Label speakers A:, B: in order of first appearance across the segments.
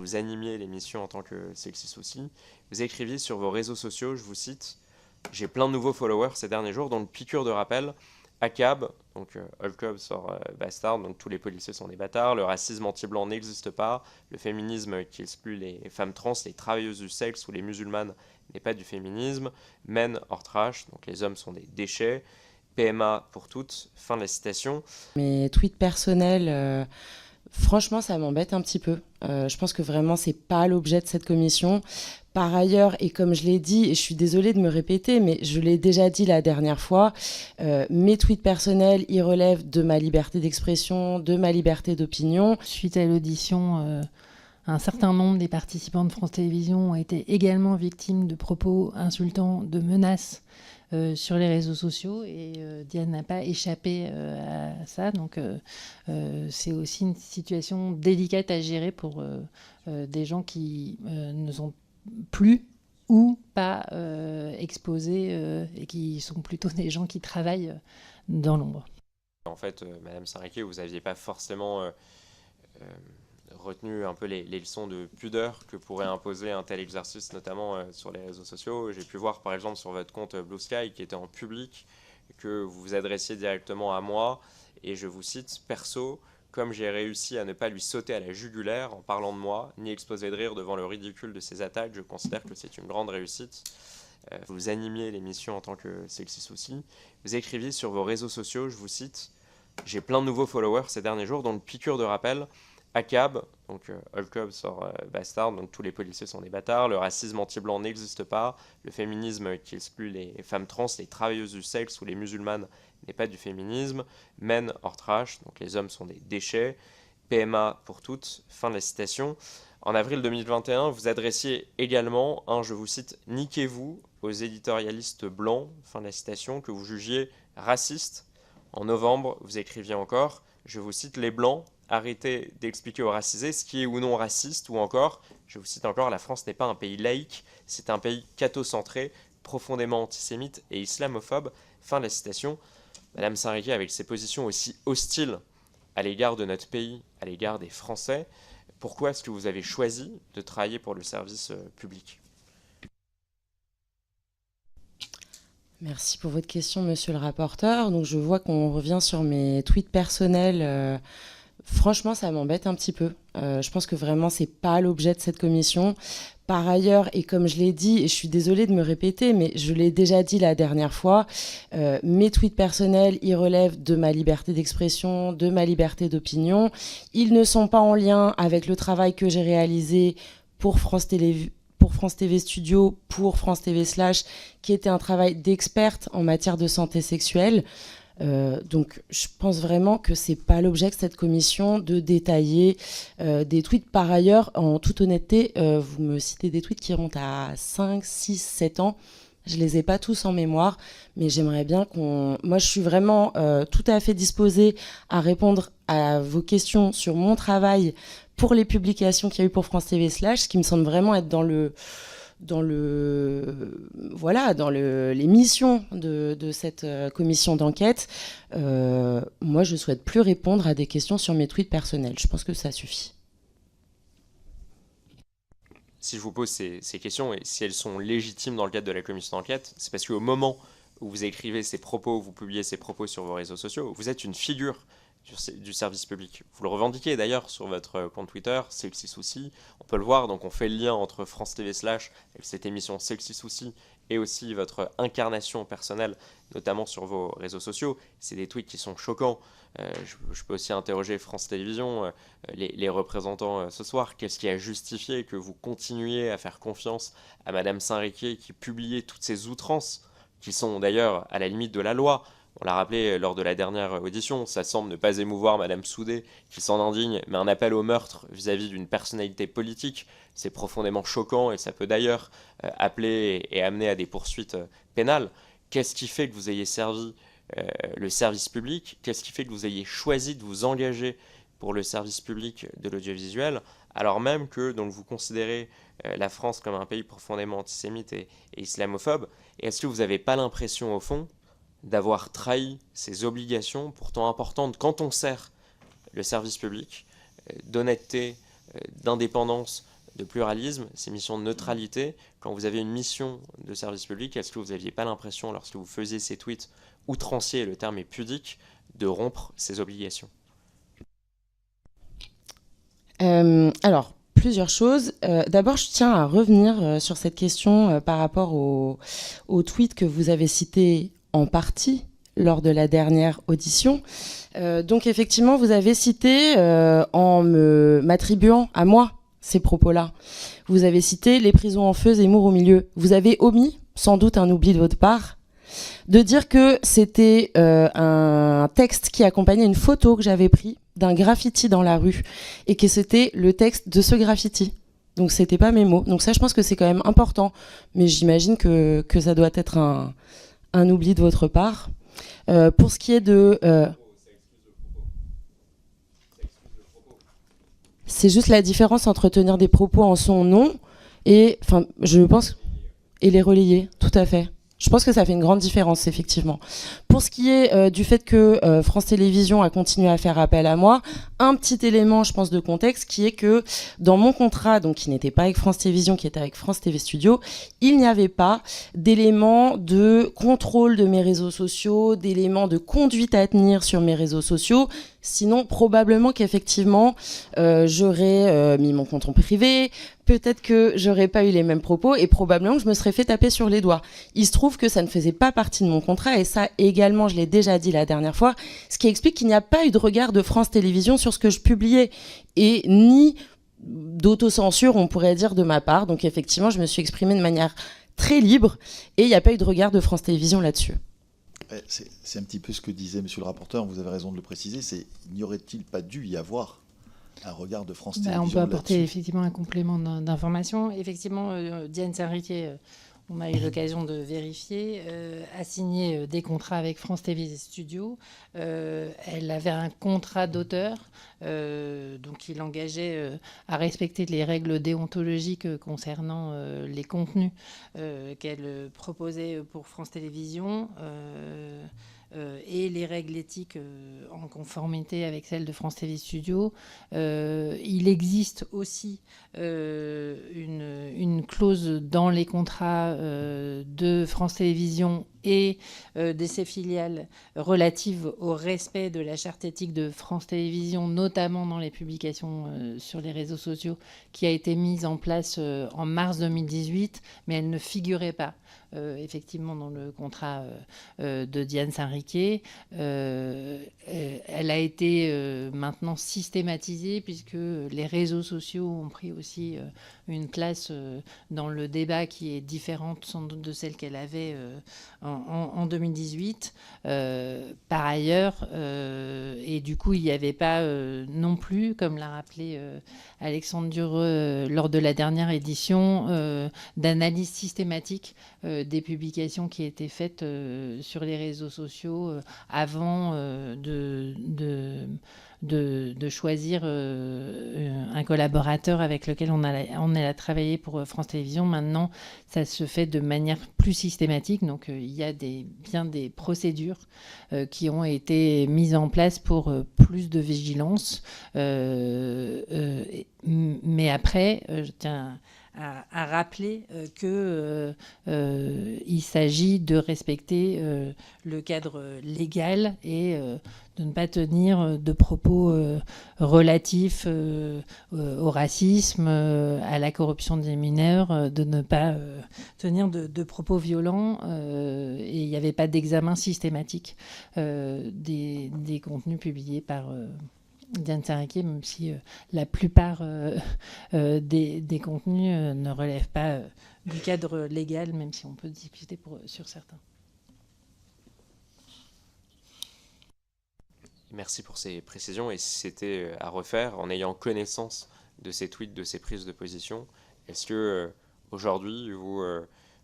A: vous animiez l'émission en tant que Sexy Souci. Vous écriviez sur vos réseaux sociaux, je vous cite, j'ai plein de nouveaux followers ces derniers jours, donc piqûre de rappel, ACAB, donc All Cops or Bastard, donc tous les policiers sont des bâtards, le racisme anti-blanc n'existe pas, le féminisme qui exclut les femmes trans, les travailleuses du sexe ou les musulmanes n'est pas du féminisme, men or trash, donc les hommes sont des déchets, PMA pour toutes, fin de la citation.
B: Mes tweets personnels, franchement, ça m'embête un petit peu. Je pense que vraiment, c'est pas l'objet de cette commission. Par ailleurs, et comme je l'ai dit, et je suis désolée de me répéter, mais je l'ai déjà dit la dernière fois, mes tweets personnels, ils relèvent de ma liberté d'expression, de ma liberté d'opinion.
C: Suite à l'audition, un certain nombre des participants de France Télévisions ont été également victimes de propos insultants, de menaces sur les réseaux sociaux, et Diane n'a pas échappé à ça. Donc c'est aussi une situation délicate à gérer pour des gens qui ne sont plus ou pas exposés et qui sont plutôt des gens qui travaillent dans l'ombre.
A: En fait, Madame Sarraquet, vous n'aviez pas forcément retenu un peu les leçons de pudeur que pourrait imposer un tel exercice, notamment sur les réseaux sociaux. J'ai pu voir par exemple sur votre compte Blue Sky, qui était en public, que vous vous adressiez directement à moi, et je vous cite, perso, comme j'ai réussi à ne pas lui sauter à la jugulaire en parlant de moi, ni exploser de rire devant le ridicule de ses attaques, je considère que c'est une grande réussite. Vous animiez l'émission en tant que Sexy Souci. Vous écriviez sur vos réseaux sociaux, je vous cite, j'ai plein de nouveaux followers ces derniers jours, donc piqûre de rappel, ACAB, donc All Cops or Bastard, donc tous les policiers sont des bâtards, le racisme anti-blanc n'existe pas, le féminisme qui exclut les femmes trans, les travailleuses du sexe ou les musulmanes n'est pas du féminisme, men or trash, donc les hommes sont des déchets, PMA pour toutes, fin de la citation. En avril 2021, vous adressiez également un, je vous cite, niquez-vous aux éditorialistes blancs, fin de la citation, que vous jugiez racistes. En novembre, vous écriviez encore, je vous cite, les blancs, arrêtez d'expliquer aux racisés ce qui est ou non raciste, ou encore, je vous cite encore, la France n'est pas un pays laïque, c'est un pays cathocentré, profondément antisémite et islamophobe, fin de la citation. Madame Sarraquet, avec ses positions aussi hostiles à l'égard de notre pays, à l'égard des Français, pourquoi est-ce que vous avez choisi de travailler pour le service public ?
B: Merci pour votre question, monsieur le rapporteur. Donc, je vois qu'on revient sur mes tweets personnels. Franchement, ça m'embête un petit peu. Je pense que vraiment, c'est pas l'objet de cette commission. Par ailleurs, et comme je l'ai dit, et je suis désolée de me répéter, mais je l'ai déjà dit la dernière fois, mes tweets personnels, ils relèvent de ma liberté d'expression, de ma liberté d'opinion. Ils ne sont pas en lien avec le travail que j'ai réalisé pour France TV Studio, pour France TV Slash, qui était un travail d'experte en matière de santé sexuelle. Donc je pense vraiment que c'est pas l'objet de cette commission de détailler des tweets. Par ailleurs, en toute honnêteté, vous me citez des tweets qui remontent à 5, 6, 7 ans. Je les ai pas tous en mémoire, mais j'aimerais bien qu'on... Moi, je suis vraiment tout à fait disposée à répondre à vos questions sur mon travail pour les publications qu'il y a eu pour France TV Slash, ce qui me semble vraiment être dans les missions de cette commission d'enquête. Moi, je souhaite plus répondre à des questions sur mes tweets personnels. Je pense que ça suffit.
A: Si je vous pose ces questions, et si elles sont légitimes dans le cadre de la commission d'enquête, c'est parce qu'au moment où vous écrivez ces propos, vous publiez ces propos sur vos réseaux sociaux, vous êtes une figure du service public. Vous le revendiquez d'ailleurs sur votre compte Twitter, Sexy Souci. On peut le voir, donc on fait le lien entre France TV Slash avec cette émission Sexy Souci et aussi votre incarnation personnelle, notamment sur vos réseaux sociaux. C'est des tweets qui sont choquants. Je peux aussi interroger France Télévisions, les représentants ce soir. Qu'est-ce qui a justifié que vous continuiez à faire confiance à Madame Sarraquet qui publiait toutes ces outrances, qui sont d'ailleurs à la limite de la loi? On l'a rappelé lors de la dernière audition, ça semble ne pas émouvoir Madame Soudé, qui s'en indigne, mais un appel au meurtre vis-à-vis d'une personnalité politique, c'est profondément choquant et ça peut d'ailleurs appeler et amener à des poursuites pénales. Qu'est-ce qui fait que vous ayez servi le service public? Qu'est-ce qui fait que vous ayez choisi de vous engager pour le service public de l'audiovisuel, alors même que donc, vous considérez la France comme un pays profondément antisémite et islamophobe? Et est-ce que vous n'avez pas l'impression, au fond, d'avoir trahi ses obligations pourtant importantes quand on sert le service public, d'honnêteté, d'indépendance, de pluralisme, ces missions de neutralité. Quand vous avez une mission de service public, est-ce que vous n'aviez pas l'impression, lorsque vous faisiez ces tweets outranciers, le terme est pudique, de rompre ces obligations?
B: Alors, plusieurs choses. D'abord, je tiens à revenir sur cette question par rapport au tweet que vous avez cité en partie lors de la dernière audition. Donc, effectivement, vous avez cité, en m'attribuant à moi ces propos-là, vous avez cité les prisons en feu, Zemmour au milieu. Vous avez omis, sans doute un oubli de votre part, de dire que c'était un texte qui accompagnait une photo que j'avais prise d'un graffiti dans la rue et que c'était le texte de ce graffiti. Donc c'était pas mes mots. Donc ça, je pense que c'est quand même important, mais j'imagine que ça doit être un oubli de votre part. Pour ce qui est de... c'est juste la différence entre tenir des propos en son nom et, enfin, je pense, et les relayer, tout à fait. Je pense que ça fait une grande différence, effectivement. Pour ce qui est du fait que France Télévisions a continué à faire appel à moi, un petit élément, je pense, de contexte, qui est que dans mon contrat, donc qui n'était pas avec France Télévisions, qui était avec France TV Studio, il n'y avait pas d'éléments de contrôle de mes réseaux sociaux, d'éléments de conduite à tenir sur mes réseaux sociaux. Sinon, probablement qu'effectivement, j'aurais mis mon compte en privé, peut-être que j'aurais pas eu les mêmes propos et probablement que je me serais fait taper sur les doigts. Il se trouve que ça ne faisait pas partie de mon contrat et ça également, je l'ai déjà dit la dernière fois, ce qui explique qu'il n'y a pas eu de regard de France Télévisions sur ce que je publiais et ni d'autocensure, on pourrait dire, de ma part. Donc effectivement, je me suis exprimée de manière très libre et il n'y a pas eu de regard de France Télévisions là-dessus.
D: C'est un petit peu ce que disait monsieur le rapporteur, vous avez raison de le préciser, c'est n'y aurait-il pas dû y avoir un regard de France Télévisions
C: On peut apporter
D: là-dessus.
C: effectivement un complément d'information. Effectivement, Diane Sarriquier, on a eu l'occasion de vérifier, a signé des contrats avec France TV Studio. Elle avait un contrat d'auteur, donc il engageait à respecter les règles déontologiques concernant les contenus qu'elle proposait pour France Télévisions. Et les règles éthiques en conformité avec celles de France TV Studio. Il existe aussi une clause dans les contrats de France Télévisions et de ses filiales relatives au respect de la charte éthique de France Télévisions, notamment dans les publications sur les réseaux sociaux, qui a été mise en place en mars 2018, mais elle ne figurait pas effectivement dans le contrat de Diane Sarriquier. Elle a été maintenant systématisée puisque les réseaux sociaux ont pris aussi une place dans le débat qui est différente sans doute de celle qu'elle avait en 2018. Par ailleurs, et du coup, il n'y avait pas non plus, comme l'a rappelé Alexandre Dureux lors de la dernière édition, d'analyse systématique des publications qui étaient faites sur les réseaux sociaux avant de choisir un collaborateur avec lequel on a travaillé pour France Télévisions. Maintenant, ça se fait de manière plus systématique. Donc, il y a bien des procédures qui ont été mises en place pour plus de vigilance. Mais après, je tiens à rappeler qu'il s'agit de respecter le cadre légal et de ne pas tenir de propos relatifs au racisme, à la corruption des mineurs, de ne pas tenir de propos violents. Et il n'y avait pas d'examen systématique des contenus publiés par Diane Sarriquier, même si la plupart des contenus ne relèvent pas du cadre légal, même si on peut discuter sur certains.
A: Merci pour ces précisions. Et si c'était à refaire, en ayant connaissance de ces tweets, de ces prises de position, est-ce que aujourd'hui vous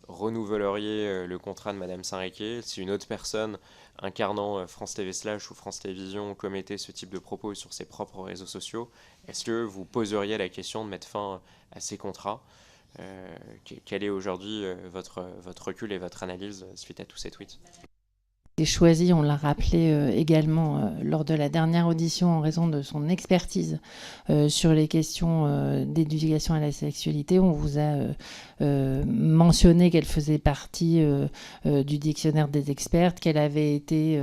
A: renouvelleriez le contrat de Madame Sarriquier si une autre personne incarnant France TV Slash ou France Télévisions commettait ce type de propos sur ses propres réseaux sociaux? Est-ce que vous poseriez la question de mettre fin à ces contrats? Quel est aujourd'hui votre recul et votre analyse suite à tous ces tweets?
C: été choisi, on l'a rappelé également lors de la dernière audition en raison de son expertise sur les questions d'éducation à la sexualité. On vous a mentionné qu'elle faisait partie du dictionnaire des expertes, qu'elle avait été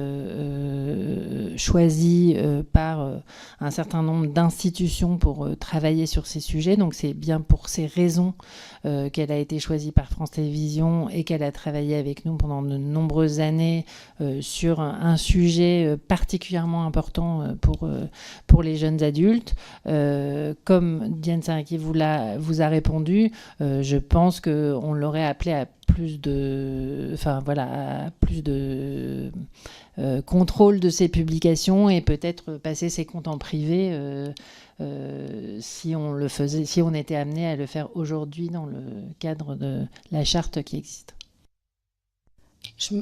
C: choisie par un certain nombre d'institutions pour travailler sur ces sujets. Donc c'est bien pour ces raisons qu'elle a été choisie par France Télévisions et qu'elle a travaillé avec nous pendant de nombreuses années sur un sujet particulièrement important pour les jeunes adultes. Comme Diane Saraki vous a répondu, je pense qu'on l'aurait appelé à plus de contrôle de ses publications et peut-être passer ses comptes en privé si on était amené à le faire aujourd'hui dans le cadre de la charte qui existe.
B: Je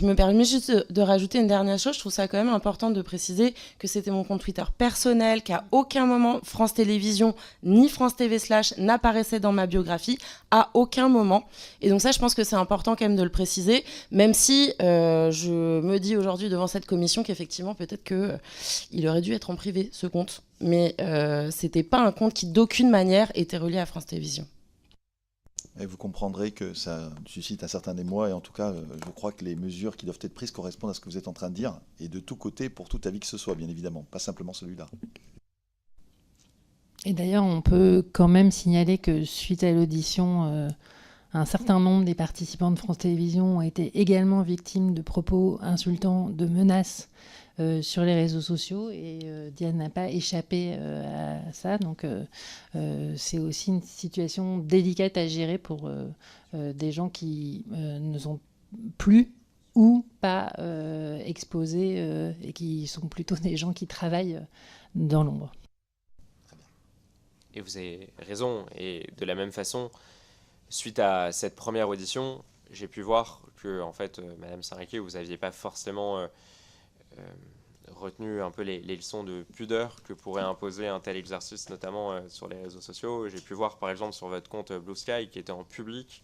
B: me permets juste de rajouter une dernière chose. Je trouve ça quand même important de préciser que c'était mon compte Twitter personnel, qu'à aucun moment France Télévisions ni France TV / n'apparaissait dans ma biographie, à aucun moment. Et donc ça, je pense que c'est important quand même de le préciser, même si je me dis aujourd'hui devant cette commission qu'effectivement, peut-être qu'il aurait dû être en privé, ce compte. Mais c'était pas un compte qui, d'aucune manière, était relié à France Télévisions.
D: Et vous comprendrez que ça suscite un certain émoi, et en tout cas, je crois que les mesures qui doivent être prises correspondent à ce que vous êtes en train de dire, et de tous côtés, pour tout avis que ce soit, bien évidemment, pas simplement celui-là.
C: Et d'ailleurs, on peut quand même signaler que suite à l'audition, un certain nombre des participants de France Télévisions ont été également victimes de propos insultants, de menaces sur les réseaux sociaux, et Diane n'a pas échappé à ça. Donc c'est aussi une situation délicate à gérer pour des gens qui ne sont plus ou pas exposés et qui sont plutôt des gens qui travaillent dans l'ombre.
A: Et vous avez raison. Et de la même façon, suite à cette première audition, j'ai pu voir que, en fait, Madame Saraki, vous n'aviez pas forcément retenu un peu les leçons de pudeur que pourrait imposer un tel exercice, notamment sur les réseaux sociaux. J'ai pu voir, par exemple, sur votre compte Blue Sky, qui était en public,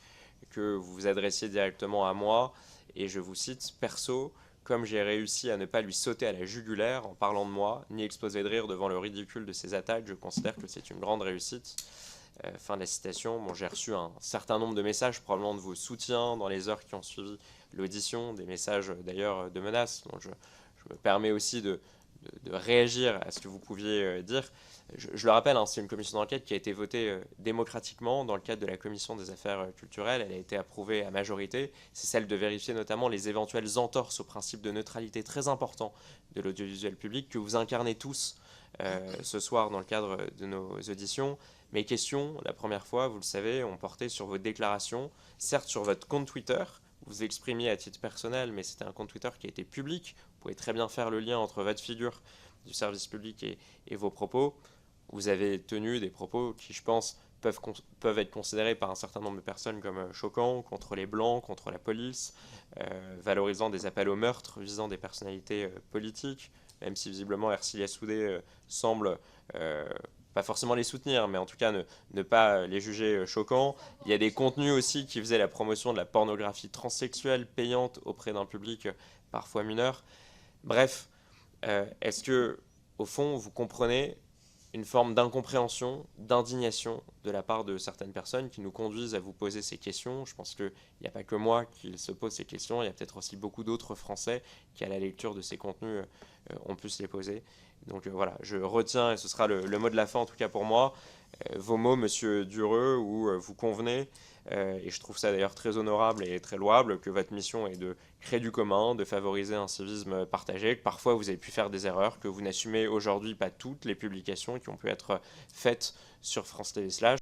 A: que vous vous adressiez directement à moi. Et je vous cite, perso, comme j'ai réussi à ne pas lui sauter à la jugulaire en parlant de moi, ni exploser de rire devant le ridicule de ses attaques, je considère que c'est une grande réussite. Fin de la citation. Bon, j'ai reçu un certain nombre de messages, probablement de vos soutiens dans les heures qui ont suivi l'audition, des messages d'ailleurs de menaces. Donc je me permets aussi de réagir à ce que vous pouviez dire. Je le rappelle, c'est une commission d'enquête qui a été votée démocratiquement dans le cadre de la commission des affaires culturelles. Elle a été approuvée à majorité. C'est celle de vérifier notamment les éventuelles entorses au principe de neutralité très important de l'audiovisuel public que vous incarnez tous ce soir dans le cadre de nos auditions. Mes questions, la première fois, vous le savez, ont porté sur vos déclarations, certes sur votre compte Twitter. Vous vous exprimiez à titre personnel, mais c'était un compte Twitter qui a été public. Vous pouvez très bien faire le lien entre votre figure du service public et vos propos. Vous avez tenu des propos qui, je pense, peuvent être considérés par un certain nombre de personnes comme choquants, contre les Blancs, contre la police, valorisant des appels au meurtre, visant des personnalités politiques, même si visiblement Ercilia Soudé semble pas forcément les soutenir, mais en tout cas ne pas les juger choquants. Il y a des contenus aussi qui faisaient la promotion de la pornographie transsexuelle payante auprès d'un public parfois mineur. Bref, est-ce que, au fond, vous comprenez une forme d'incompréhension, d'indignation de la part de certaines personnes qui nous conduisent à vous poser ces questions? Je pense qu'il n'y a pas que moi qui se pose ces questions, il y a peut-être aussi beaucoup d'autres Français qui, à la lecture de ces contenus, ont pu se les poser. Donc voilà, je retiens, et ce sera le mot de la fin en tout cas pour moi, vos mots, monsieur Dureux, où vous convenez, et je trouve ça d'ailleurs très honorable et très louable, que votre mission est de créer du commun, de favoriser un civisme partagé, que parfois vous avez pu faire des erreurs, que vous n'assumez aujourd'hui pas toutes les publications qui ont pu être faites sur France TV /.